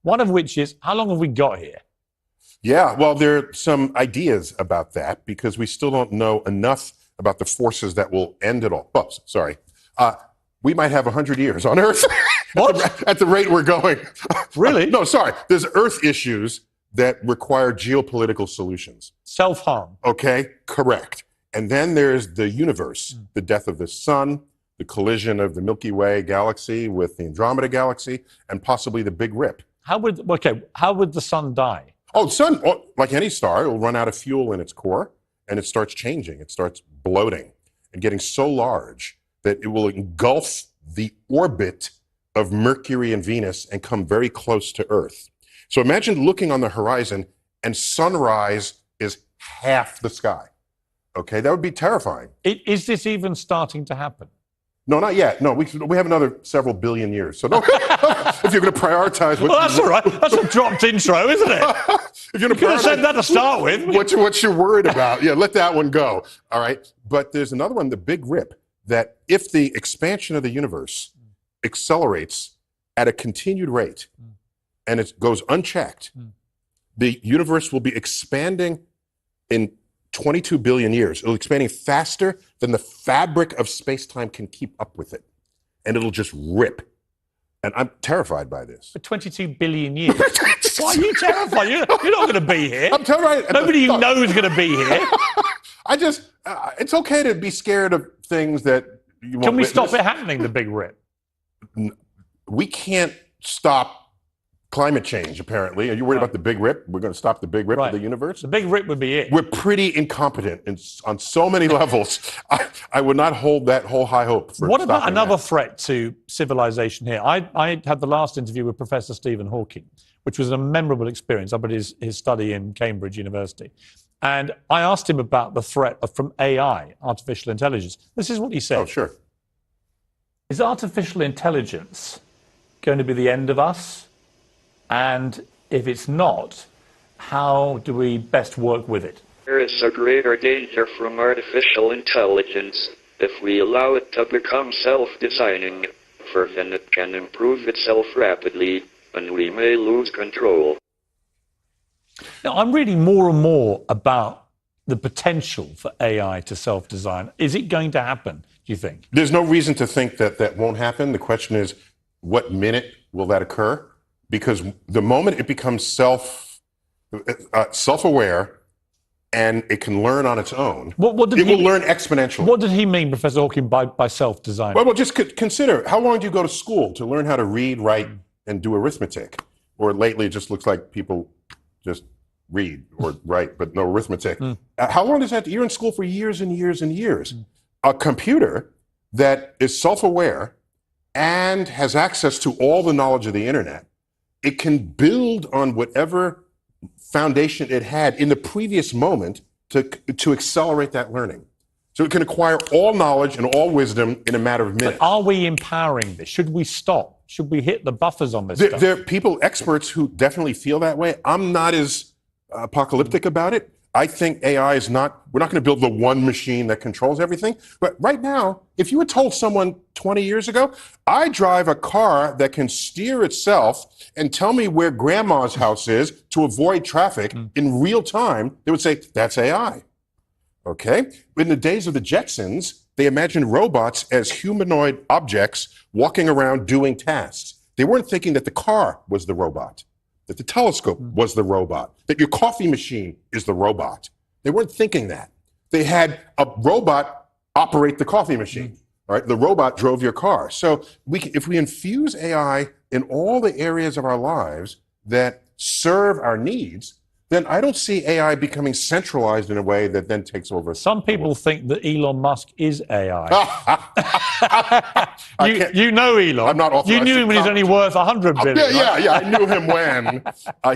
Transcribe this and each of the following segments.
One of which is, how long have we got here? Yeah, well, there are some ideas about that because we still don't know enough about the forces that will end it all. Oh, sorry. We might have 100 years on Earth at the rate we're going. Really? No, sorry. There's Earth issues that require geopolitical solutions. Self-harm. Okay, correct. And then there's the universe, the death of the sun, the collision of the Milky Way galaxy with the Andromeda galaxy, and possibly the Big Rip. How would the sun die? Oh, the sun, like any star, it will run out of fuel in its core, and it starts changing. It starts bloating and getting so large that it will engulf the orbit of Mercury and Venus and come very close to Earth. So imagine looking on the horizon and sunrise is half the sky. Okay, that would be terrifying. Is this even starting to happen? No, not yet. No, we have another several billion years. So no, if you're going to prioritize... Well, that's all right. That's a dropped intro, isn't it? If you're going to could have said that to start with. What you're worried about. Yeah, let that one go. All right. But there's another one, the Big Rip, that if the expansion of the universe accelerates at a continued rate and it goes unchecked, the universe will be expanding in 22 billion years. It'll be expanding faster than the fabric of space-time can keep up with it. And it'll just rip. And I'm terrified by this. For 22 billion years? Why are you terrified? You're not going to be here. I'm terrified. Nobody you know is going to be here. It's okay to be scared of things that you won't Can we witness. stop it happening, the Big Rip? We can't stop climate change, apparently. Are you worried about the Big Rip? We're going to stop the Big Rip of the universe? The Big Rip would be it. We're pretty incompetent on so many levels. I would not hold that whole high hope for What about stopping another that. threat to civilization here? I had the last interview with Professor Stephen Hawking, which was a memorable experience up at his study in Cambridge University. And I asked him about the threat from AI, artificial intelligence. This is what he said. Oh, sure. Is artificial intelligence going to be the end of us? And if it's not, how do we best work with it? There is a greater danger from artificial intelligence if we allow it to become self-designing, for then it can improve itself rapidly, and we may lose control. Now, I'm reading more and more about the potential for AI to self-design. Is it going to happen, do you think? There's no reason to think that that won't happen. The question is, what minute will that occur? Because the moment it becomes self-aware and it can learn on its own, it will learn exponentially. What did he mean, Professor Hawking, by self-design? Well, just consider, how long do you go to school to learn how to read, write, and do arithmetic? Or lately, it just looks like people just read or write, but no arithmetic. How long does that? You're in school for years and years and years. A computer that is self-aware and has access to all the knowledge of the internet, it can build on whatever foundation it had in the previous moment to accelerate that learning. So it can acquire all knowledge and all wisdom in a matter of minutes. But are we empowering this? Should we stop? Should we hit the buffers on this stuff? There are people, experts, who definitely feel that way. I'm not as apocalyptic about it. I think AI is not, we're not going to build the one machine that controls everything. But right now, if you had told someone 20 years ago, I drive a car that can steer itself and tell me where grandma's house is to avoid traffic in real time, they would say, that's AI. Okay? In the days of the Jetsons, they imagined robots as humanoid objects walking around doing tasks. They weren't thinking that the car was the robot, that the telescope was the robot, that your coffee machine is the robot. They weren't thinking that. They had a robot operate the coffee machine. All right? The robot drove your car. So if we infuse AI in all the areas of our lives that serve our needs, then I don't see AI becoming centralized in a way that then takes over. Some people think that Elon Musk is AI. you know Elon. I'm not authorized. You knew him when he's only worth 100 billion. Yeah. I knew him when.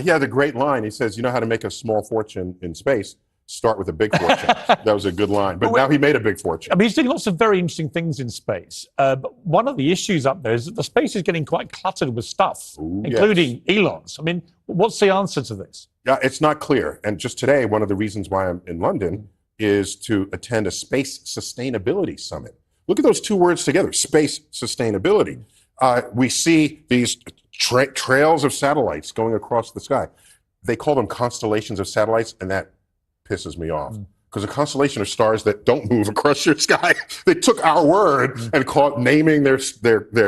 He had a great line. He says, you know how to make a small fortune in space? Start with a big fortune. That was a good line. But now he made a big fortune. I mean, he's doing lots of very interesting things in space. But one of the issues up there is that the space is getting quite cluttered with stuff, including Elon's. I mean, what's the answer to this? Yeah, it's not clear. And just today, one of the reasons why I'm in London is to attend a space sustainability summit. Look at those two words together, space sustainability. We see these trails of satellites going across the sky. They call them constellations of satellites, and that pisses me off. Because a constellation of stars that don't move across your sky. They took our word and naming their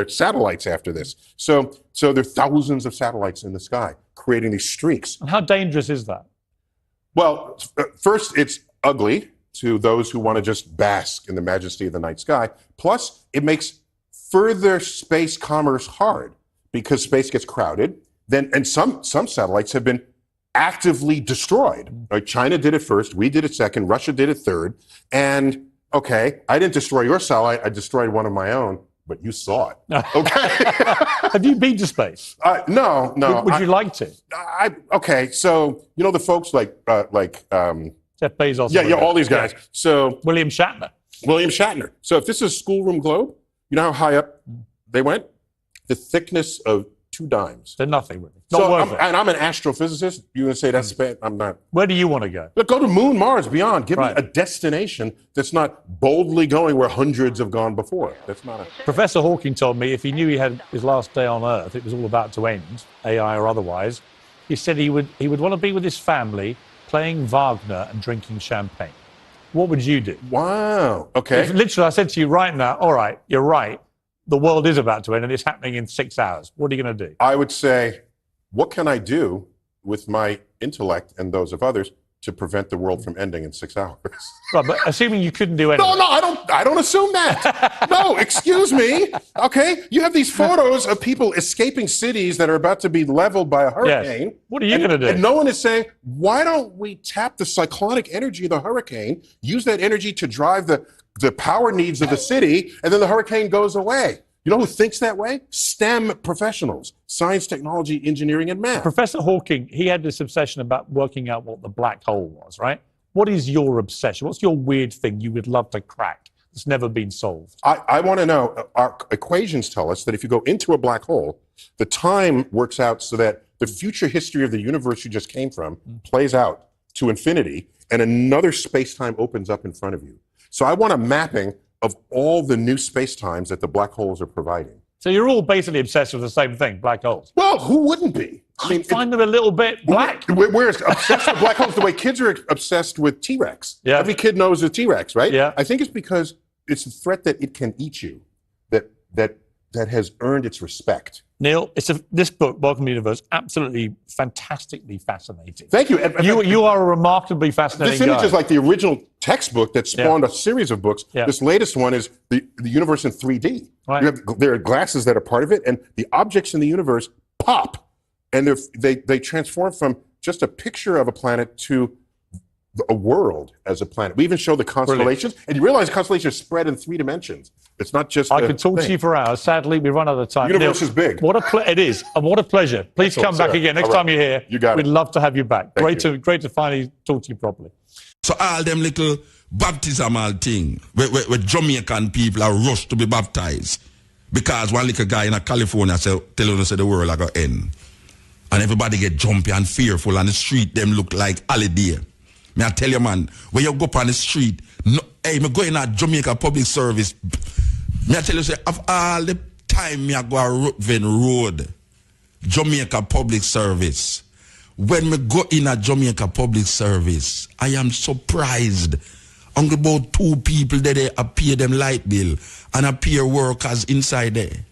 satellites after this. So there are thousands of satellites in the sky creating these streaks. And how dangerous is that? Well, first, it's ugly to those who want to just bask in the majesty of the night sky. Plus, it makes further space commerce hard because space gets crowded. And some satellites have been actively destroyed. Right? China did it first, we did it second, Russia did it third. And okay, I didn't destroy your satellite, I destroyed one of my own, but you saw it. Okay. Have you been to space? No. Would you like to? Okay, so you know the folks like Jeff Bezos. Yeah, all these guys. Yeah. So William Shatner. So if this is a schoolroom globe, you know how high up they went? The thickness of 2 dimes. They're nothing really. Not worth it. And I'm an astrophysicist. You're going to say that's bad? I'm not. Where do you want to go? But go to Moon, Mars, beyond. Give me a destination that's not boldly going where hundreds have gone before. That's not a... Professor Hawking told me if he knew he had his last day on Earth, it was all about to end, AI or otherwise, he said he would want to be with his family, playing Wagner and drinking champagne. What would you do? Wow. Okay. If literally, I said to you right now, all right, you're right. The world is about to end and it's happening in 6 hours. What are you going to do? I would say, what can I do with my intellect and those of others to prevent the world from ending in 6 hours? Right, but assuming you couldn't do anything. No, I don't assume that. No, excuse me. Okay, you have these photos of people escaping cities that are about to be leveled by a hurricane. Yes. What are you going to do? And no one is saying, why don't we tap the cyclonic energy of the hurricane, use that energy to drive the power needs of the city, and then the hurricane goes away. You know who thinks that way? STEM professionals, science, technology, engineering, and math. Professor Hawking, he had this obsession about working out what the black hole was, right? What is your obsession? What's your weird thing you would love to crack that's never been solved? I want to know, our equations tell us that if you go into a black hole, the time works out so that the future history of the universe you just came from plays out to infinity, and another space-time opens up in front of you. So I want a mapping of all the new space-times that the black holes are providing. So you're all basically obsessed with the same thing, black holes. Well, who wouldn't be? I mean, find them a little bit black. We're obsessed with black holes the way kids are obsessed with T-Rex. Yeah. Every kid knows a T-Rex, right? Yeah. I think it's because it's a threat that it can eat you, that has earned its respect. Neil, this book, Welcome to the Universe, absolutely fantastically fascinating. Thank you. You are a remarkably fascinating This image guy. is like the original textbook that spawned a series of books. Yeah. This latest one is the universe in 3D. Right. There are glasses that are part of it, and the objects in the universe pop, and they transform from just a picture of a planet to a world as a planet. We even show the constellations, and you realize constellations spread in 3 dimensions. It's not just. I could talk to you for hours. Sadly, we run out of time. The universe is big. It is, and what a pleasure. Please come back again next time you're here. You got it. We'd love to have you back. Thank Great to finally talk to you properly. So all them little baptismal thing where Jamaican people are rushed to be baptized because one little guy in California tell us the world are going to end. And everybody get jumpy and fearful, and the street them look like holiday. Me I tell you, man, when you go up on the street, me going at Jamaica public service. Me I tell you, say, of all the time me I go a Ruthven Road, Jamaica public service. When me go in a Jamaica public service, I am surprised. Only about 2 people there they appear them light bill and appear workers inside there.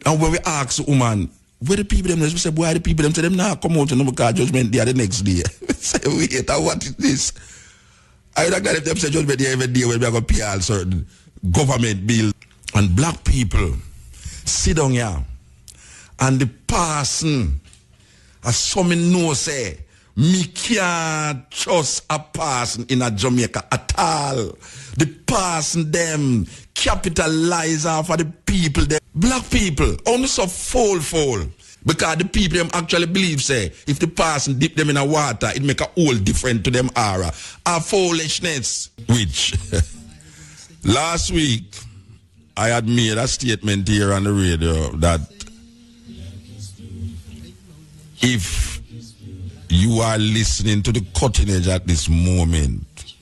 And when we ask the woman, where the people them? We say, why the people them? Say them now come out and no because judgment day the next day. Say, wait, what is this? I don't know if them say judgment day every day when we are going to pay all certain government bill. And black people sit down here and the person, as some know say, me can't trust a person in a Jamaica at all. The person them capitalize off of the people them. Black people only so fall. Because the people them actually believe say if the person dip them in a water, it make a whole different to them aura. A foolishness. Which last week I had made a statement here on the radio that if you are listening to the cutting edge at this moment,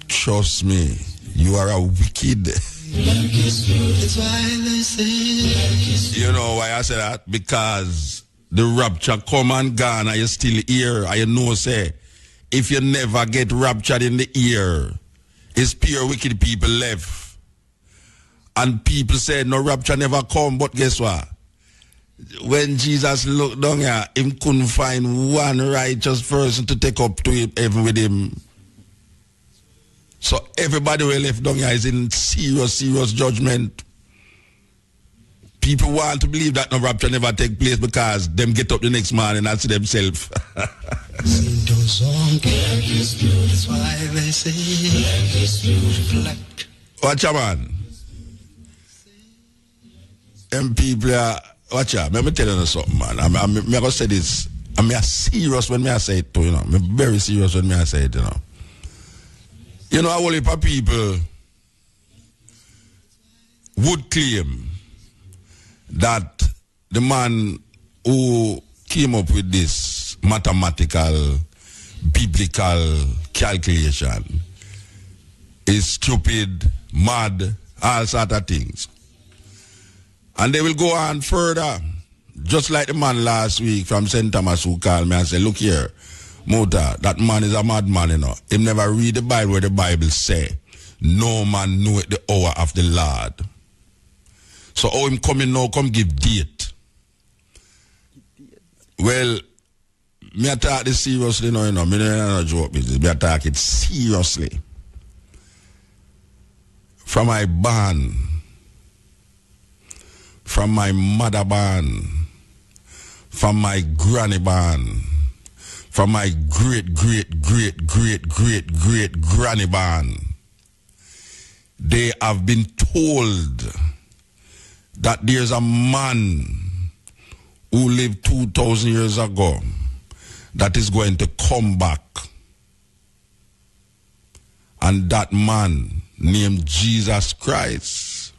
trust me, you are a wicked You know why I say that? Because the rapture come and gone and you still here. I know say, if you never get raptured in the ear, it's pure wicked people left. And people say no rapture never come, but guess what? When Jesus looked down here, him couldn't find one righteous person to take up to heaven with him. So everybody who left down here is in serious judgment. People want to believe that no rapture never take place because them get up the next morning and see themselves. Watch out, man. Them people are, watch out. Let me tell you something, man. I'm going to say this. I'm serious when I say it too, you know. I'm very serious when I say it, you know. You know, a whole heap of people would claim that the man who came up with this mathematical, biblical calculation is stupid, mad, all sort of things. And they will go on further, just like the man last week from St. Thomas who called me and said, look here, Muta, that man is a madman, you know. He never read the Bible where the Bible say, no man knoweth the hour of the Lord. So how him coming now, come give date. Well, me attack this seriously now, you know. Me not joke business. Me attack it seriously. From my barn, from my mother barn, from my granny barn, from my great granny barn, they have been told that there's a man who lived 2,000 years ago that is going to come back. And that man named Jesus Christ.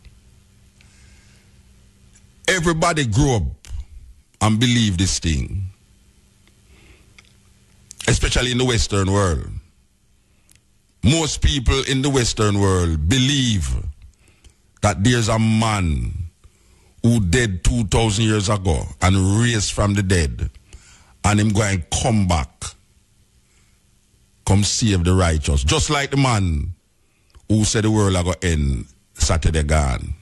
Everybody grew up and believe this thing. Especially in the Western world. Most people in the Western world believe that there's a man who died 2,000 years ago and raised from the dead, and him going to come back, come save the righteous. Just like the man who said the world are going to end Saturday gone.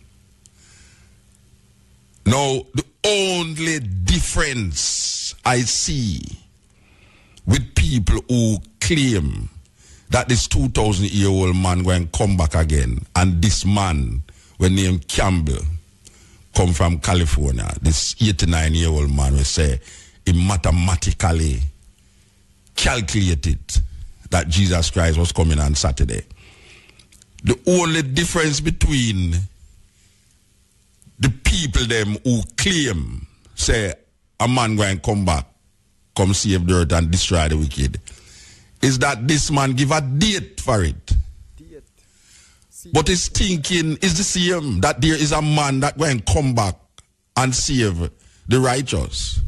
Now, the only difference I see with people who claim that this 2,000-year-old man going to come back again, and this man, when named Campbell, come from California, this 89-year-old man will say he mathematically calculated that Jesus Christ was coming on Saturday. The only difference between the people them who claim, say, a man going to come back, come save the earth and destroy the wicked, is that this man give a date for it. But his thinking is the same, that there is a man that going to come back and save the righteous.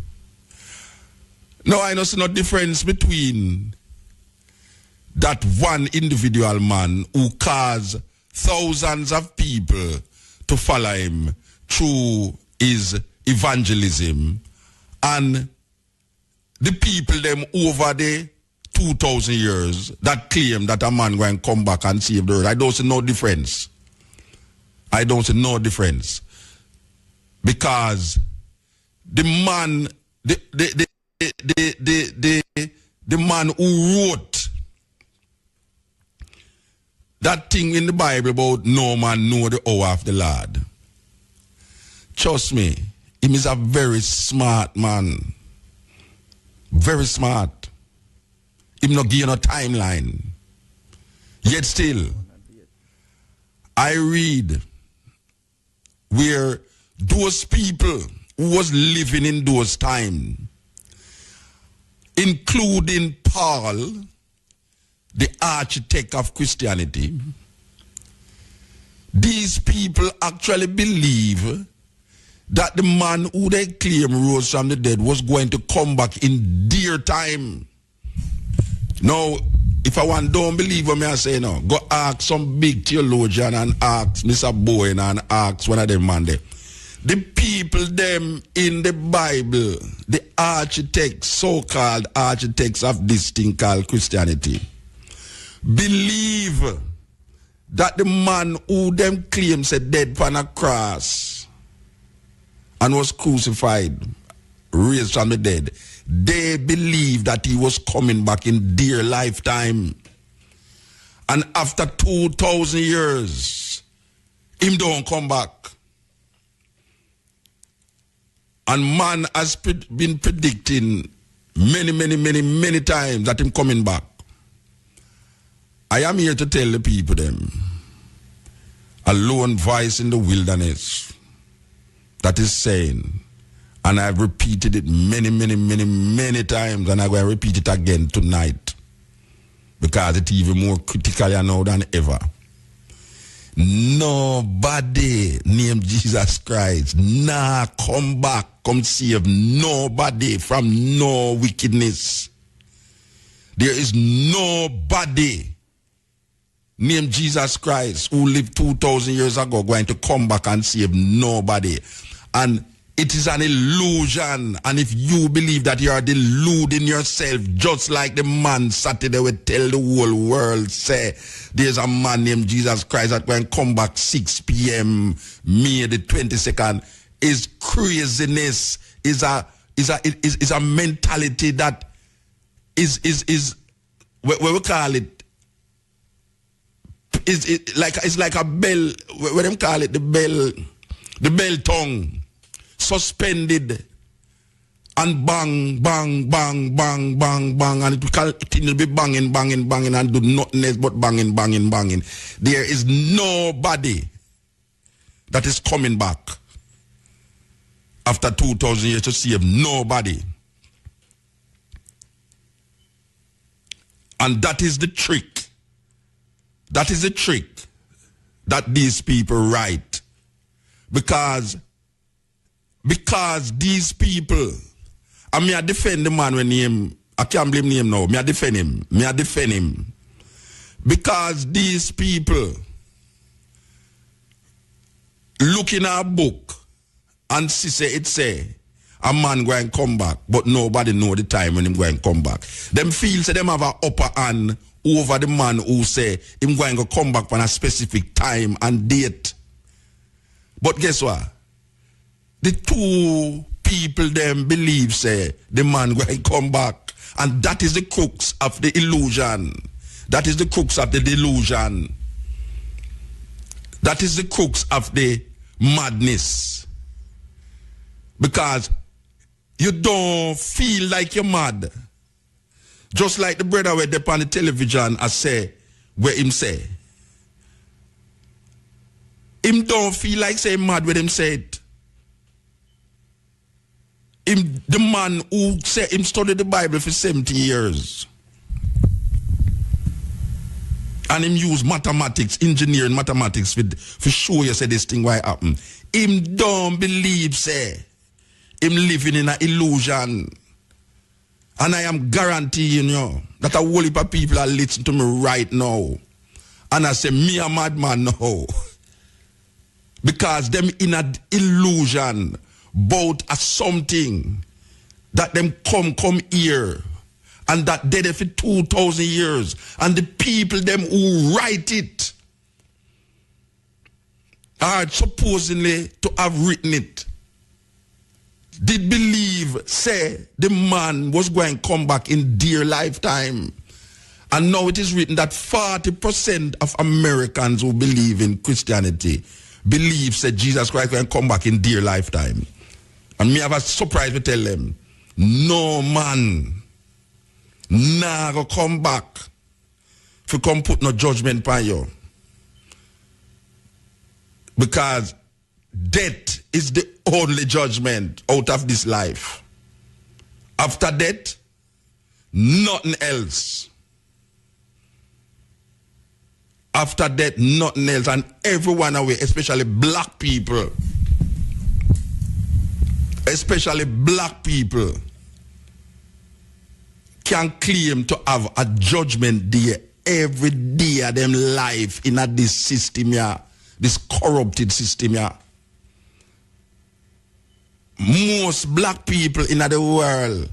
Now I know see no difference between that one individual man who caused thousands of people to follow him through his evangelism and the people them over the 2,000 years that claim that a man going to come back and save the earth. I don't see no difference. I don't see no difference. Because the man, the man who wrote that thing in the Bible about no man know the hour of the Lord. Trust me, he is a very smart man. Very smart. Him not give you no timeline. Yet still, I read where those people who was living in those times, including Paul, the architect of Christianity, these people actually believe that the man who they claim rose from the dead was going to come back in their time. Now, if I want don't believe what me I say now, go ask some big theologian and ask Mr. Bowen and ask one of them man there. The people them in the Bible, the architects, so-called architects of this thing called Christianity, believe that the man who them claim said dead on a cross and was crucified, raised from the dead, they believe that he was coming back in their lifetime. And after 2,000 years, him don't come back. And man has been predicting many times that him coming back. I am here to tell the people them, a lone voice in the wilderness that is saying, and I've repeated it many times, and I'm going to repeat it again tonight, because it's even more critical now than ever. Nobody named Jesus Christ come back, come save nobody from no wickedness. There is nobody named Jesus Christ who lived 2,000 years ago going to come back and save nobody. And it is an illusion. And if you believe that you are deluding yourself, just like the man Saturday will tell the whole world, say, there's a man named Jesus Christ that going to come back 6 p.m. May the 22nd, is craziness, is a mentality that is what we call it, it's like a bell, what them call it, the bell tongue, suspended, and bang, and it will continue to be banging, and do nothing else but banging. There is nobody that is coming back after 2,000 years to save nobody. And that is the trick. That is the trick that these people write. Because these people, I mean, I defend the man when him, I can't blame him now. I defend him. Because these people look in our book and say a man going to come back, but nobody know the time when him going to come back. Them feel say them have an upper hand over the man who say him going to come back on a specific time and date. But guess what? The two people them believe say the man going to come back, and that is the crux of the illusion. That is the crux of the delusion. That is the crux of the madness. Because you don't feel like you're mad. Just like the brother where they on the television I say, where him say. Him don't feel like saying mad when him say it. Him, the man who say him studied the Bible for 70 years. And him use mathematics, engineering mathematics for show you say this thing why happen. Him don't believe say him living in an illusion. And I am guaranteeing you that a whole heap of people are listening to me right now. And I say, me a madman now. Because them in an illusion about a something that them come here. And that dead for 2,000 years. And the people them who write it are supposedly to have written it. Did believe, say, the man was going to come back in their lifetime. And now it is written that 40% of Americans who believe in Christianity believe, say, Jesus Christ going to come back in their lifetime. And me have a surprise to tell them, no man nah go come back if you come put no judgment by you. Because death is the only judgment out of this life. After death, nothing else. After death, nothing else. And everyone away, especially black people. can claim to have a judgment day every day of them life in this system here, this corrupted system here. Most black people in the world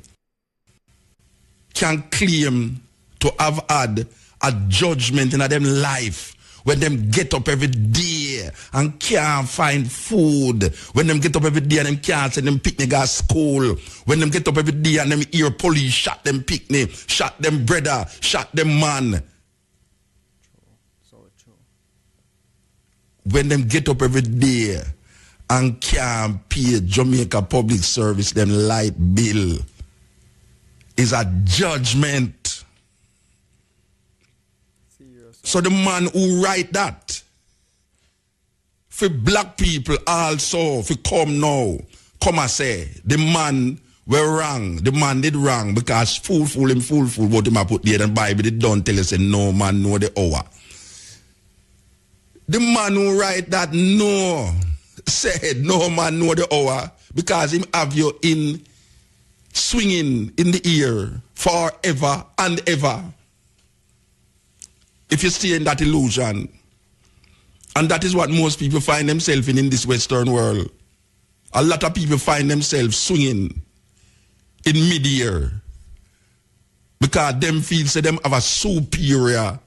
can claim to have had a judgment in them life when them get up every day and can't find food, when them get up every day and them can't send them picnic at school, when them get up every day and them hear police shot them picnic, shot them brother, shot them man. When them get up every day and can't pay Jamaica public service them light bill, is a judgment. So the man who write that, for black people also, for come now, come and say, the man were wrong, the man did wrong, because fool, what him I put there, and Bible did don't tell us, no man know the hour. The man who write that, no, said, no man know the hour, because him have you in, swinging in the ear, forever and ever. If you stay in that illusion, and that is what most people find themselves in this Western world. A lot of people find themselves swinging in mid-air because them feel say them have a superior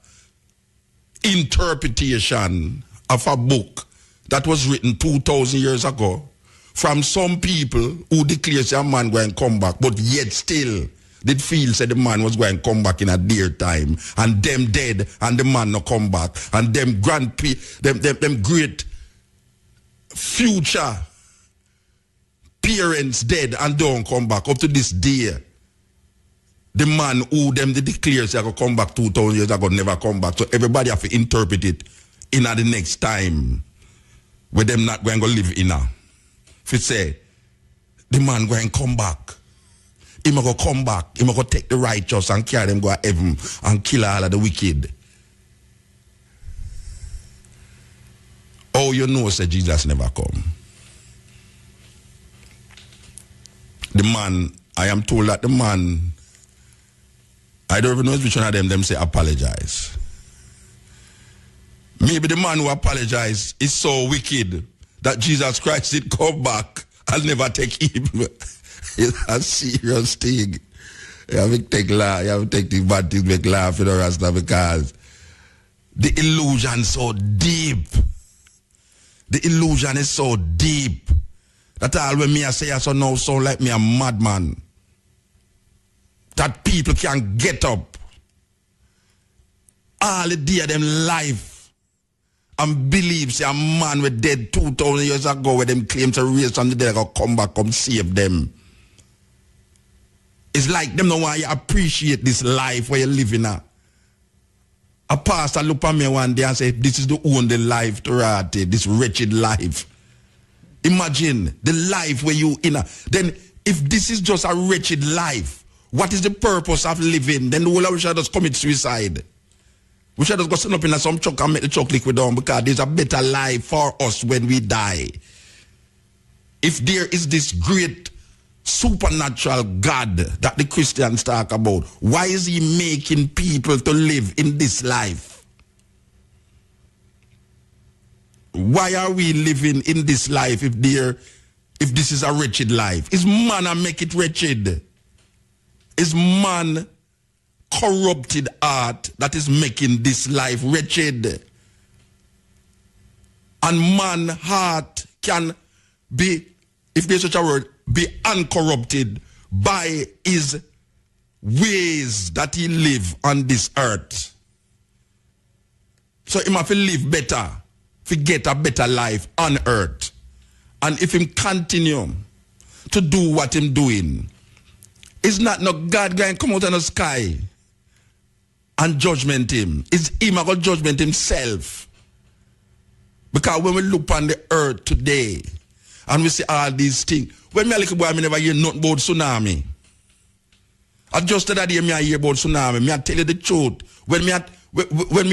interpretation of a book that was written 2,000 years ago from some people who declare say a man going to come back, but yet still did feel say the man was going to come back in a dear time, and them dead and the man no come back, and them them great future parents dead and don't come back up to this day. The man who them they declare say I go come back 2,000 years ago never come back. So everybody have to interpret it in the next time where them not going to live in a. If it say the man going to come back, he may go come back, he may go take the righteous and carry them go to heaven and kill all of the wicked. Oh, you know, say Jesus never come. The man, I am told that the man, I don't even know which one of them say apologize. Maybe the man who apologized is so wicked that Jesus Christ did come back and never take him. It's a serious thing. You have to take the bad things, make laugh, you know, Rasta, because the illusion is so deep. The illusion is so deep that all when me I say I so now sound like me a madman. That people can get up all the day of them life and believe say a man was dead 2,000 years ago where them claim to raise from the dead and come back, come save them. It's like them no want you appreciate this life where you're living at. A pastor look at me one day and say, this is the only life to rate, this wretched life. Imagine the life where you in a. Then if this is just a wretched life, what is the purpose of living? Then the whole of we should just commit suicide. We should just go sit up in some chuck and make the chuck liquid down because there's a better life for us when we die. If there is this great supernatural God that the Christians talk about, why is he making people to live in this life? Why are we living in this life if this is a wretched life? Is man a make it wretched? Is man corrupted art that is making this life wretched? And man heart can be, if there's such a word, be uncorrupted by his ways that he live on this earth. So he must live better, to get a better life on earth. And if him continue to do what him doing, it's not no God going to come out in the sky and judgment him. It's him going to judgment himself. Because when we look on the earth today and we see all these things, when me a little boy, I never hear nothing about tsunami. I just that day me I hear about tsunami. Me I tell you the truth. When me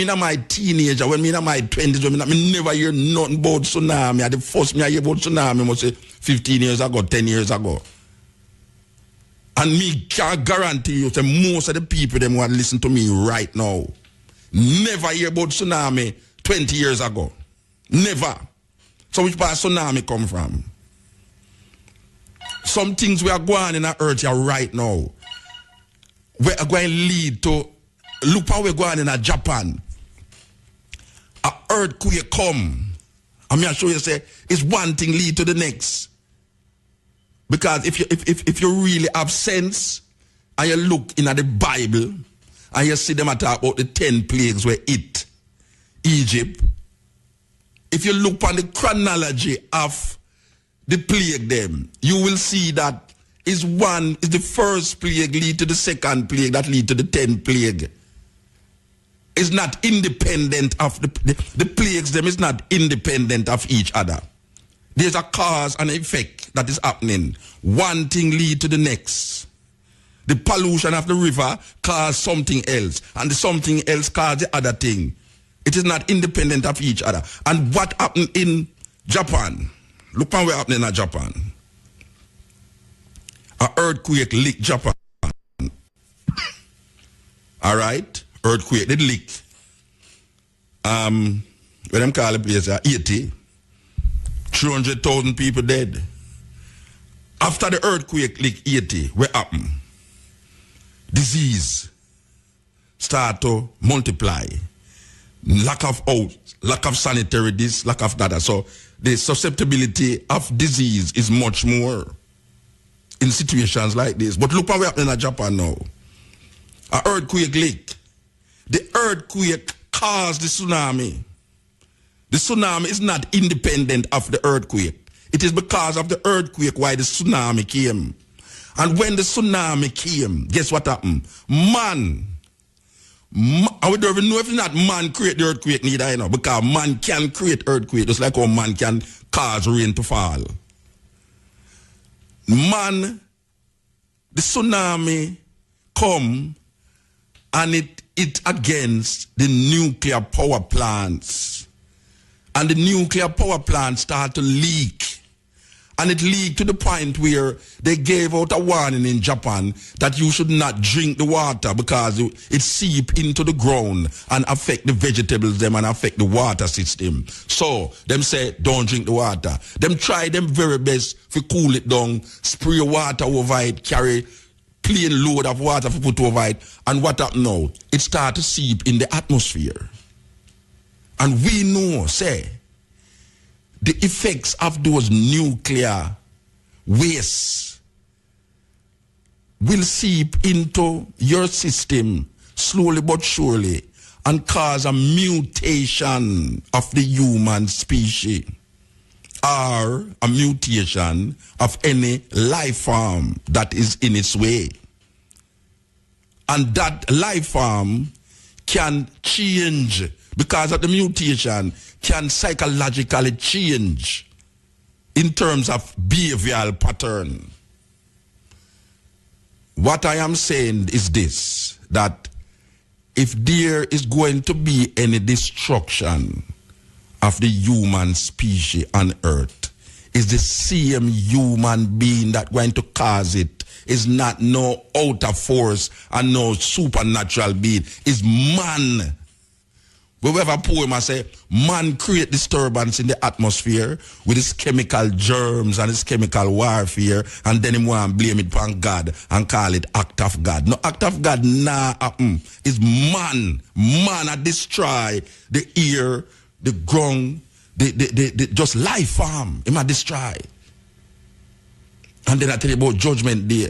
in my teenager, when me in my 20s, me never hear nothing about tsunami. The first me I hear about tsunami must say 15 years ago, 10 years ago. And me can guarantee you that most of the people them want to listen to me right now never hear about tsunami 20 years ago. Never. So which part tsunami come from? Some things we are going in the earth here right now. We are going to lead to, look how we're going in Japan. An earthquake come. I'm going to show you, say, it's one thing lead to the next. Because if you really have sense, and you look in the Bible, and you see them talk about the 10 plagues where it, Egypt, if you look on the chronology of the plague them, you will see that is the first plague lead to the second plague that lead to the 10th plague. It's not independent of the plagues them is not independent of each other. There's a cause and effect that is happening. One thing lead to the next. The pollution of the river cause something else, and the something else cause the other thing. It is not independent of each other. And what happened in Japan? Look at what happened in Japan. An earthquake licked Japan. All right? Earthquake did lick. What them call the place? 80. 300,000 people dead. After the earthquake lick 80, what happened? Disease start to multiply. Lack of house, lack of sanitary this, lack of that. So the susceptibility of disease is much more in situations like this. But look what happening in Japan now. An earthquake lick. The earthquake caused the tsunami. The tsunami is not independent of the earthquake. It is because of the earthquake why the tsunami came. And when the tsunami came, guess what happened? Man, I would don't even know if not man create the earthquake neither, you know, because man can create earthquake just like how man can cause rain to fall. Man, the tsunami come and it against the nuclear power plants. And the nuclear power plants start to leak. And it leaked to the point where they gave out a warning in Japan that you should not drink the water because it seep into the ground and affect the vegetables them and affect the water system. So them say don't drink the water. Them try them very best to cool it down, spray water over it, carry plain load of water for put over it. And what happened now? It start to seep in the atmosphere. And we know, say, the effects of those nuclear wastes will seep into your system slowly but surely and cause a mutation of the human species or a mutation of any life form that is in its way. And that life form can change because of the mutation, can psychologically change in terms of behavioral pattern. What I am saying is this, that if there is going to be any destruction of the human species on earth, is the same human being that going to cause it. Is not no outer force and no supernatural being. Is man. We have a poem I say, man create disturbance in the atmosphere with his chemical germs and his chemical warfare, and then he want to blame it on God and call it act of God. No act of God nah happen. It's man. Man a destroy the air, the ground, the just life form. He might destroy. And then I tell you about judgment day.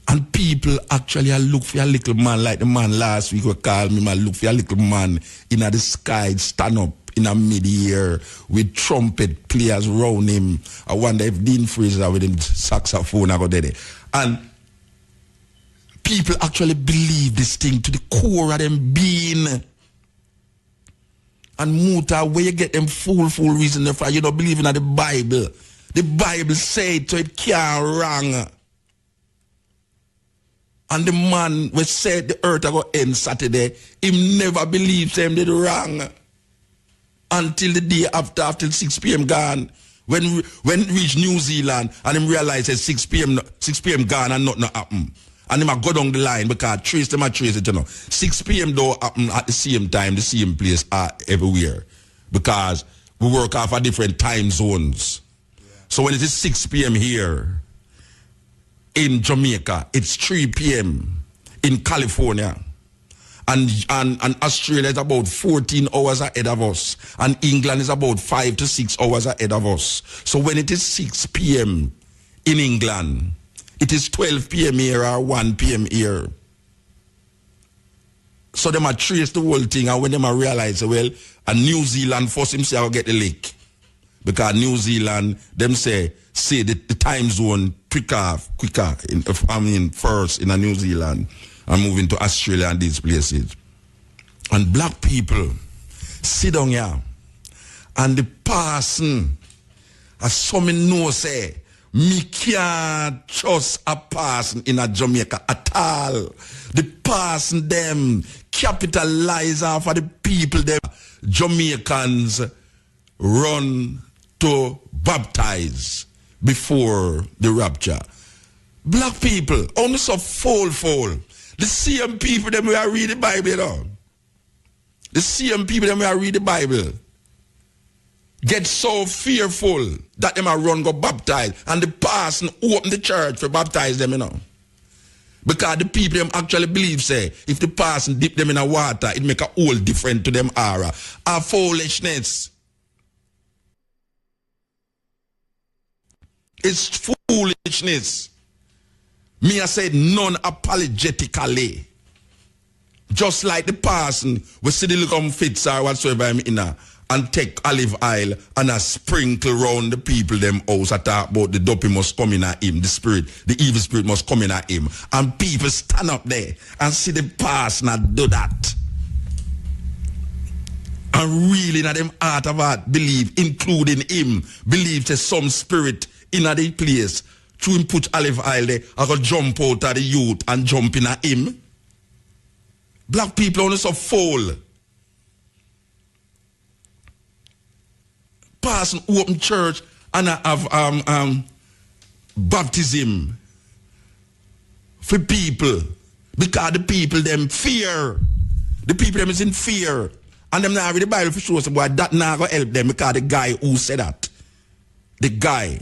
And people actually look for a little man like the man last week who called me, look for a little man in the sky, stand up in a mid-air with trumpet players around him. I wonder if Dean Fraser with him saxophone I go there. And people actually believe this thing to the core of them being. And Muta, where you get them full reason for you don't believe in the Bible. The Bible said so it can't wrong. And the man who said the earth will end Saturday, him never believes him did wrong. Until the day after 6 p.m. gone, When reach New Zealand and him realize it's 6 p.m. gone and nothing happen. And him a go down the line because trace them a trace it, you know. 6 p.m. though happen at the same time, the same place everywhere. Because we work off of different time zones. Yeah. So when it is 6 p.m. here in Jamaica, it's 3 p.m. in California. And Australia is about 14 hours ahead of us. And England is about 5 to 6 hours ahead of us. So when it is 6 p.m. in England, it is 12 p.m. here or 1 p.m. here. So they might trace the whole thing, and when they might realize, well, and New Zealand first him say I'll get the lick. Because New Zealand, them say the time zone quicker first in New Zealand. And moving to Australia and these places. And black people sit down here. And the person, as some know say, me can't trust a person in a Jamaica at all. The person them capitalize off of the people them Jamaicans run to baptize before the rapture. Black people, only so full. The same people them we are read the Bible, you know. The same people them we are read the Bible get so fearful that them are run go baptize, and the person open the church for baptize them, you know. Because the people them actually believe say if the person dip them in a water, it make a whole different to them aura. A foolishness. It's foolishness. Me I said non-apologetically. Just like the person we see the look fits or whatsoever I'm in and take olive oil and sprinkle round the people them house. I talk about the dopey must come in at him, the evil spirit must come in at him. And people stand up there and see the person and do that. And really in them heart of heart believe, including him, believe there's some spirit in the place. To him put olive oil there, I go jump out of the youth and jump in at him. Black people only so full. Person open church and I have baptism for people. Because the people them fear. The people them is in fear. And them now read the Bible for sure, so boy, that now go help them because the guy who said that, the guy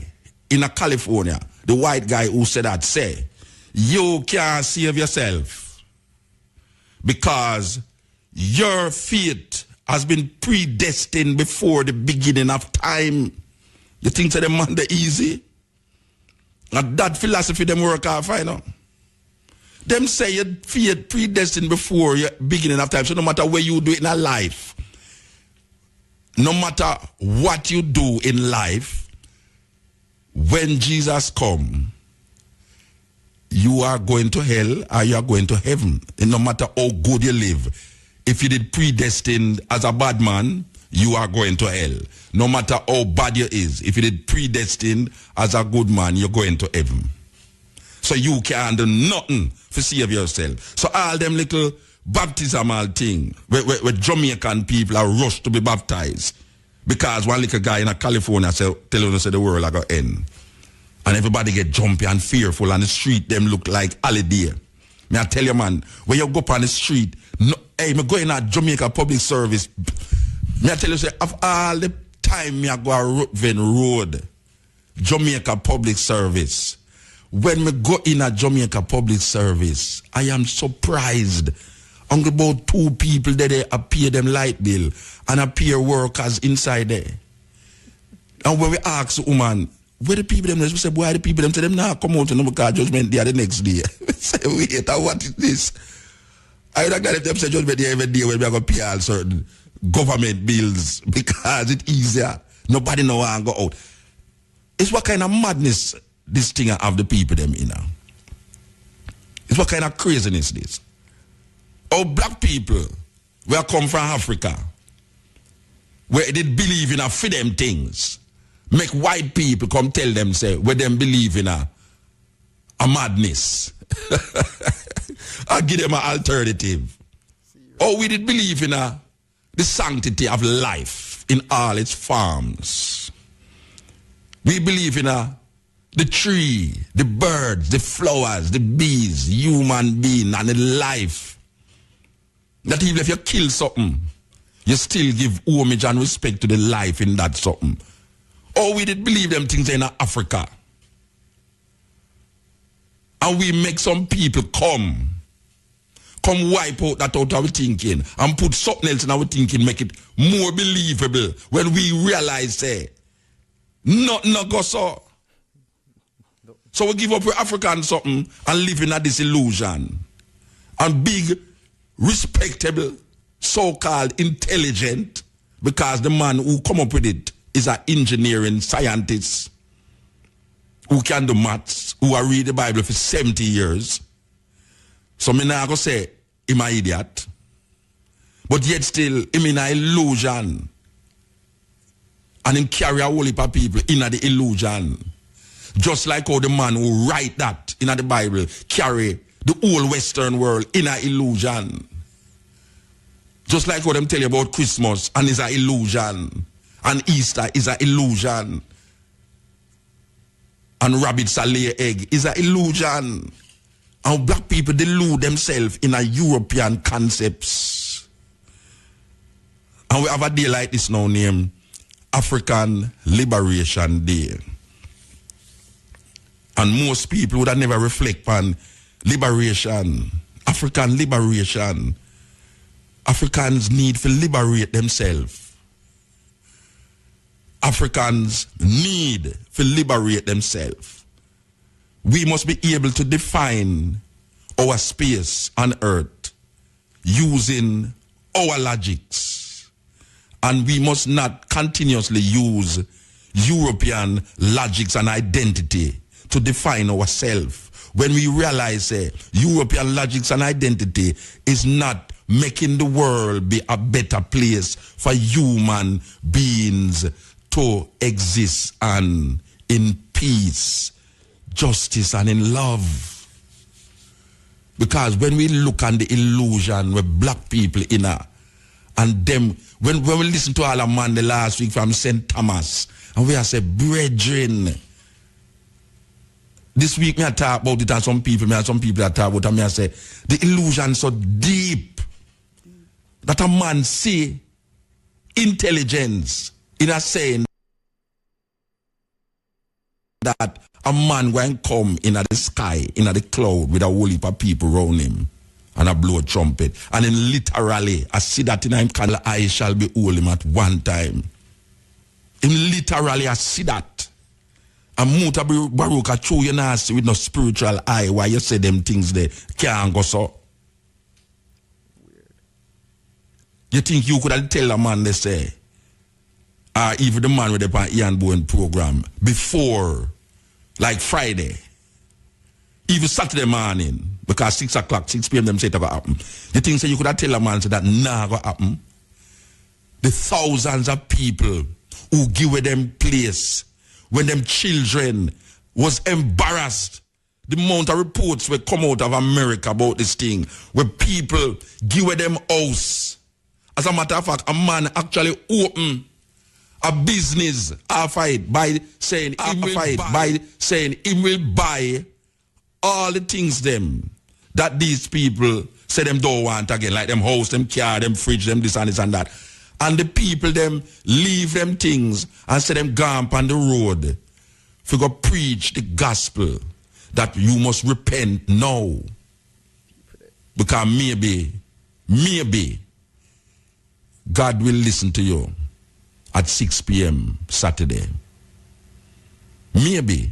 in California, the white guy who said that, say, you can't save yourself because your fate has been predestined before the beginning of time. You think to them man the easy? And that philosophy them work off, I know. Them say your fate predestined before your beginning of time. So no matter where you do it in a life, no matter what you do in life, when Jesus come, you are going to hell or you are going to heaven. And no matter how good you live, if you did predestined as a bad man, you are going to hell. No matter how bad you is, if you did predestined as a good man, you're going to heaven. So you can't do nothing to save yourself. So all them little baptismal thing, where Jamaican people are rushed to be baptized. Because one little guy in California tell us the world I go end. And everybody get jumpy and fearful and the street them look like holiday. Me I tell you man, when you go up on the street, no, hey, me go in a Jamaica public service. Me I tell you say, of all the time me I go a Ruthven Road, Jamaica public service. When me go in a Jamaica public service, I am surprised. Only about 2 people there they appear them light bill and appear workers inside there. And when we ask the woman, where the people them, we say, why the people them say them now come out and because judgment day the next day. We say, wait, what is this? I don't got them say judgment day every day when we are going to pay all certain government bills because it's easier. Nobody know how to go out. It's what kind of madness this thing have the people them in now. It's what kind of craziness this. Oh, black people, where come from Africa, where they believe in a for them things, make white people come tell them, say, where them believe in a madness. I give them an alternative. Oh, we did believe in the sanctity of life in all its forms. We believe in the tree, the birds, the flowers, the bees, human being, and the life. That even if you kill something, you still give homage and respect to the life in that something. Or we did believe them things in Africa. And we make some people come wipe out that out of our thinking and put something else in our thinking, make it more believable when we realize, say, nothing go so. So we give up for African something and live in a disillusion. And big, respectable, so-called intelligent, because the man who come up with it is an engineering scientist who can do maths, who have read the Bible for 70 years. So me not go say him an idiot. But yet still, him in an illusion. And him carry a whole heap of people in the illusion. Just like how the man who write that in the Bible carry the whole Western world in an illusion. Just like how them tell you about Christmas and is an illusion. And Easter is an illusion. And rabbits a lay egg is an illusion. And black people delude themselves in a European concepts. And we have a day like this now named African Liberation Day. And most people would have never reflect on liberation, African liberation. Africans need to liberate themselves. Africans need to liberate themselves. We must be able to define our space on earth using our logics. And we must not continuously use European logics and identity to define ourselves. When we realize European logics and identity is not making the world be a better place for human beings to exist and in peace, justice and in love. Because when we look on the illusion with black people in her, and them, when we listen to all a man the last week from St. Thomas, and we have said, brethren, this week me I talk about it and some people that talk about it and me I say, the illusion so deep that a man see intelligence in a saying that a man going to come in the sky, in the cloud with a whole heap of people around him and a blow a trumpet. And then literally, I see that in him candle eye shall be hold him at one time. In literally, I see that. And MUTABARUKA show you now see with no spiritual eye why you say them things there can't go so. Weird. You think you could have tell a man they say, even the man with the Ian Bowen program before, like Friday, even Saturday morning, because 6 o'clock, 6 p.m. them say it will happen. You think say you could have tell a man say that nah go happen? The thousands of people who give them place when them children was embarrassed. The amount of reports will come out of America about this thing, where people give them house. As a matter of fact, a man actually open a business by saying he will buy all the things them that these people say them don't want again, like them house, them car, them fridge, them this and that. And the people them leave them things and say them gone on the road for go preach the gospel that you must repent now. Because maybe God will listen to you at 6 p.m. Saturday. Maybe.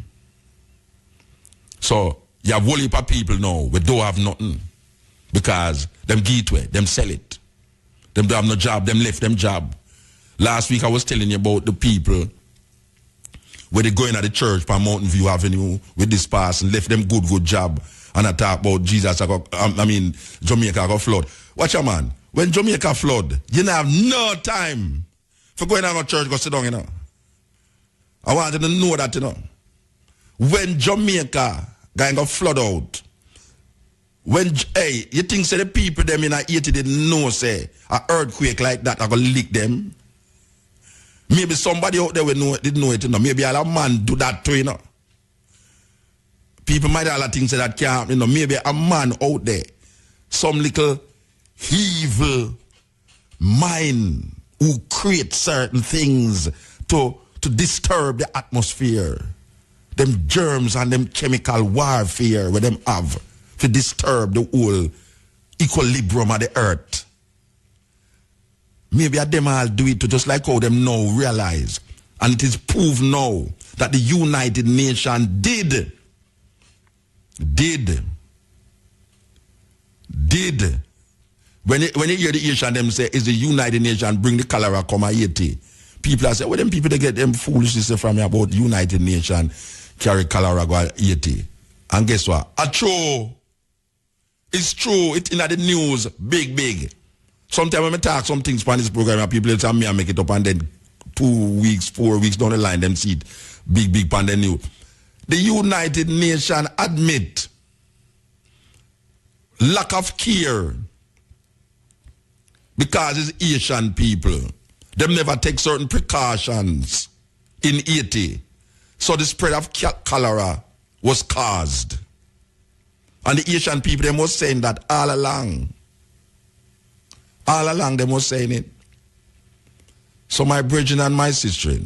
So you have a whole heap of people now we don't have nothing. Because them gateway, them sell it. Them don't have no job, them left them job. Last week I was telling you about the people where they going at the church by Mountain View Avenue with this person, left them good job. And I talk about Jesus, Jamaica got flood. Watch a man, when Jamaica flood, you don't have no time for going out of church, go sit down, you know. I want you to know that, you know. When Jamaica got flood out, when, you think say the people them in Haiti didn't know say a earthquake like that are gonna lick them? Maybe somebody out there didn't know it, you know. Maybe a man do that too, you know. People might have things that can't happen, you know. Maybe a man out there, some little evil mind who create certain things to disturb the atmosphere. Them germs and them chemical warfare where them have to disturb the whole equilibrium of the earth. Maybe them all do it to just like how them now realize. And it is proved now that the United Nations did. When you hear the Asian them say, is the United Nations bring the cholera come Haiti? People are saying, well, them people they get them foolishness from me about United Nations carry cholera go Haiti. And guess what? It's true. It's in the news, big. Sometimes when I talk some things on this program, people tell me I make it up and then 2 weeks, 4 weeks down the line, them see it big on the news. The United Nations admit lack of care because it's Asian people. Them never take certain precautions in Haiti. So the spread of cholera was caused. And the Asian people, they was saying that all along. All along, they was saying it. So my brethren and my sister,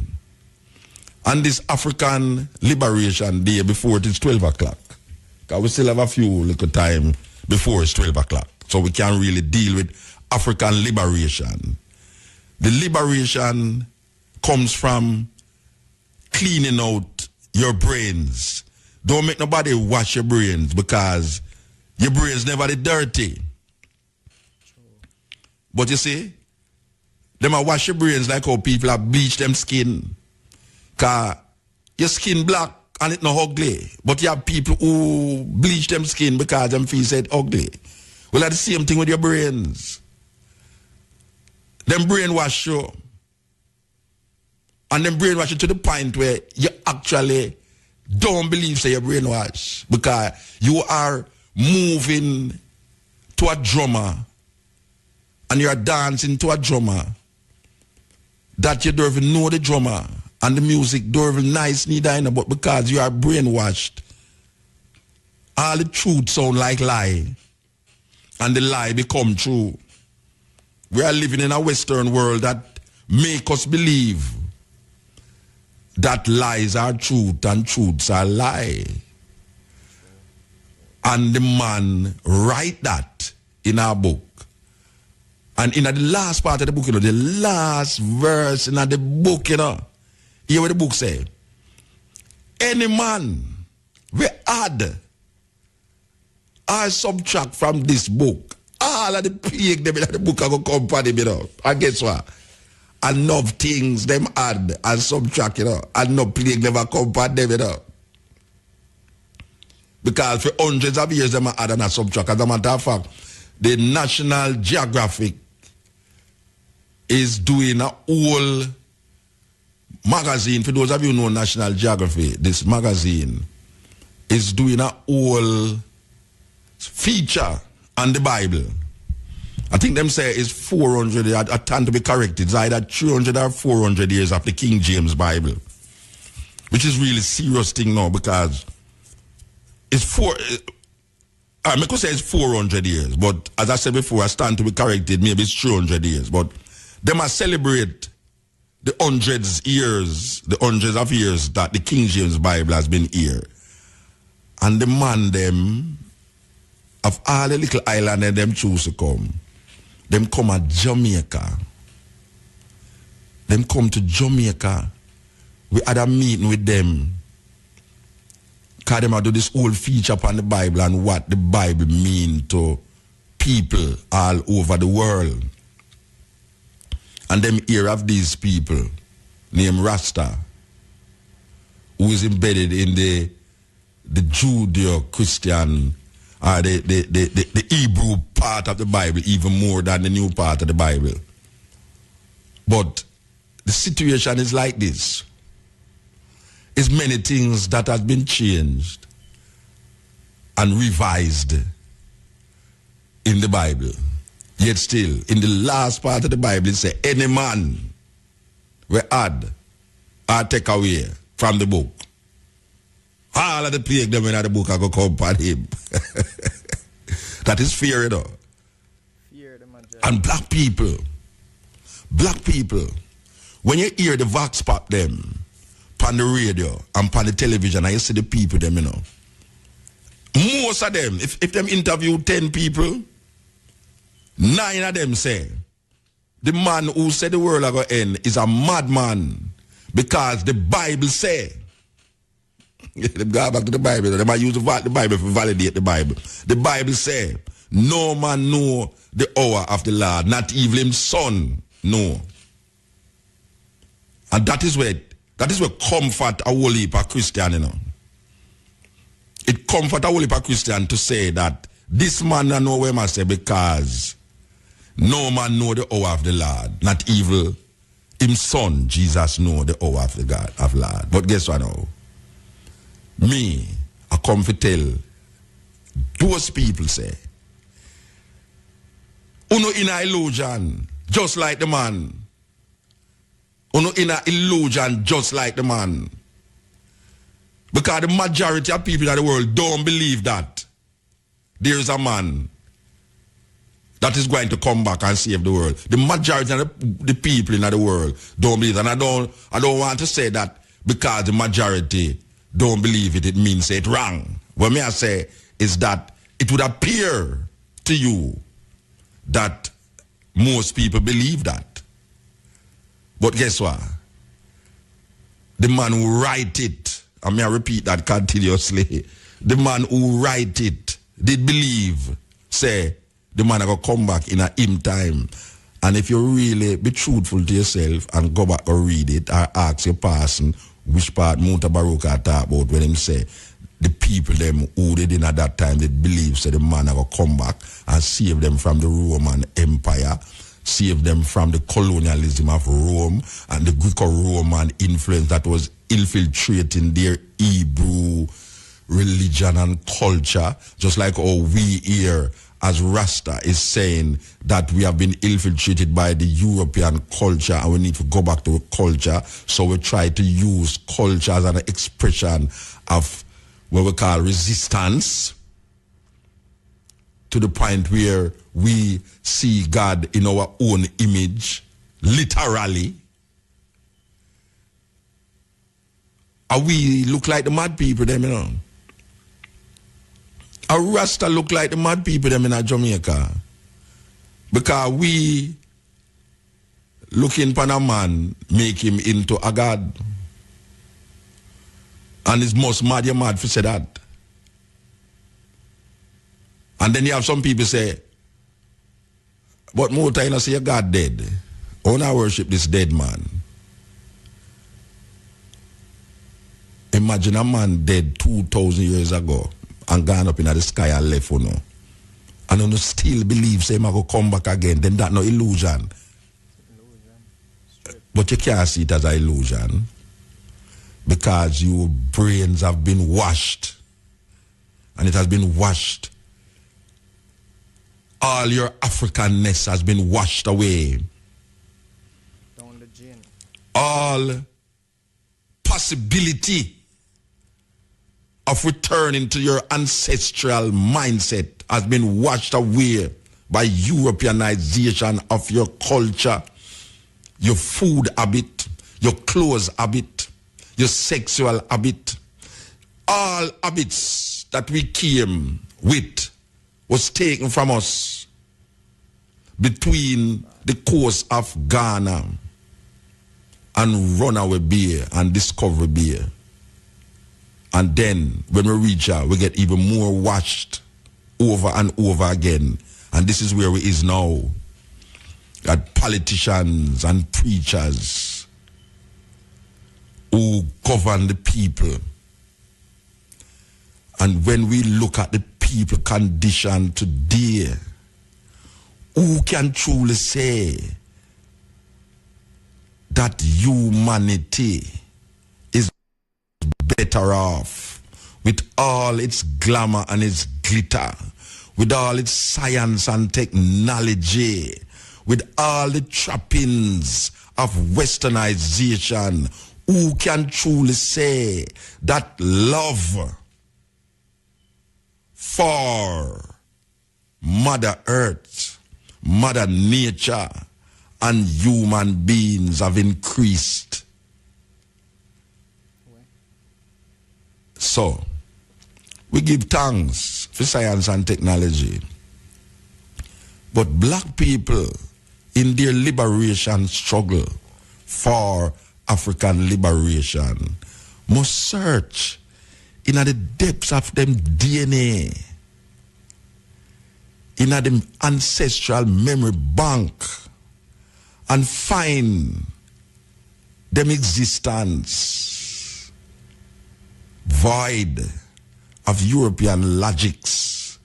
on this African Liberation Day before it is 12 o'clock, because we still have a few little time before it's 12 o'clock, so we can really deal with African liberation. The liberation comes from cleaning out your brains. Don't make nobody wash your brains because your brains never dirty. But you see, them a wash your brains like how people have bleached them skin. Cause your skin black and it not ugly. But you have people who bleach them skin because them feel said ugly. Well, that's the same thing with your brains. Them brainwash you. And them brainwash you to the point where you actually don't believe say you're brainwashed. Because you are moving to a drummer and you're dancing to a drummer that you don't even know the drummer and the music don't even nice neither, but because you are brainwashed, all the truth sound like lie and the lie become true. We are living in a Western world that make us believe that lies are truth and truths are lie. And the man write that in our book. And in the last part of the book, you know, the last verse in the book, you know, hear what the book say. Any man we add or subtract from this book, all of the plague them in the book are going to come for them, you know. And guess what? Enough things them add and subtract, you know. And no plague never come for them, you know. Because for hundreds of years them add and subtract. As a matter of fact, the National Geographic is doing a whole magazine. For those of you who know National Geography, this magazine is doing a whole feature on the Bible. I think them say it's 400, I tend to be corrected. It's either 300 or 400 years of the King James Bible. Which is really serious thing now because it's I could say it's 400 years, but as I said before, I stand to be corrected, maybe it's 300 years. But they must celebrate the hundreds of years that the King James Bible has been here. And the man them, of all the little island and them choose to come at Jamaica. Them come to Jamaica. We had a meeting with them. Because them do this whole feature upon the Bible and what the Bible mean to people all over the world. And them hear of these people named Rasta, who is embedded in the Judeo-Christian the Hebrew part of the Bible even more than the new part of the Bible. But the situation is like this. It's many things that have been changed and revised in the Bible. Yet still, in the last part of the Bible, it says, any man we add or take away from the book. All of the plague them in the book are going to come upon him. That is fear, you know. Fear the majority. And black people, when you hear the vox pop them on the radio and on the television, and you see the people them, you know, most of them, if them interview 10 people, 9 of them say, the man who said the world are going to end is a madman because the Bible say. Them go back to the Bible. They might use the Bible to validate the Bible. The Bible say, no man know the hour of the Lord, not even his son know. And that is where comfort a whole heap of Christian, you know. It comfort a whole heap of Christian to say that this man I know where I say because no man know the hour of the Lord, not even his son Jesus know the hour of the God of Lord. But guess what now? Me, I come to tell those people say, uno in a illusion, just like the man. Uno in a illusion, just like the man. Because the majority of people in the world don't believe that there is a man that is going to come back and save the world. The majority of the people in the world don't believe. And I don't want to say that because the majority don't believe it, it means it wrong. What may I say is that it would appear to you that most people believe that. But guess what? The man who write it, I may repeat that continuously, the man who write it did believe, say, the man will come back in a him time. And if you really be truthful to yourself and go back or read it or ask your person which part MUTABARUKA talk about when him say the people them who they did at that time they believe say the man will come back and save them from the Roman Empire, save them from the colonialism of Rome and the Greco-Roman influence that was infiltrating their Hebrew religion and culture, just like how we here as Rasta is saying that we have been infiltrated by the European culture and we need to go back to culture. So we try to use culture as an expression of what we call resistance to the point where we see God in our own image, literally. And we look like the mad people, them, you know. A Rasta look like the mad people them in Jamaica. Because we looking upon a man, make him into a God. And it's most mad, you're mad for say that. And then you have some people say, but more time I say God dead. I want to worship this dead man. Imagine a man dead 2,000 years ago and gone up in the sky and left, you know. And you still believe say, I'm going to come back again. Then that's no illusion. But you can't see it as an illusion. Because your brains have been washed. And it has been washed. All your Africanness has been washed away. Down the gin. All possibility of returning to your ancestral mindset has been washed away by Europeanization of your culture, your food habit, your clothes habit, your sexual habit. All habits that we came with was taken from us between the coast of Ghana and Runaway Bay and Discovery Bay. And then when we reach out, we get even more washed over and over again. And this is where we is now. That politicians and preachers who govern the people. And when we look at the people condition today, who can truly say that humanity is better off with all its glamour and its glitter, with all its science and technology, with all the trappings of westernization, who can truly say that love for Mother Earth, Mother Nature, and human beings have increased. So, we give thanks for science and technology. But black people, in their liberation struggle for African liberation, must search in the depths of them DNA, in them ancestral memory bank, and find them existence void of European logics.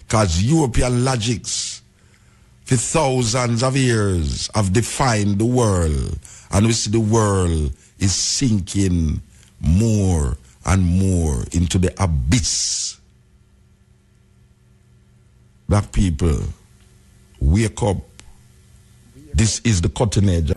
Because European logics for thousands of years have defined the world, and we see the world is sinking more and more into the abyss. Black people, wake up. This is the cutting edge.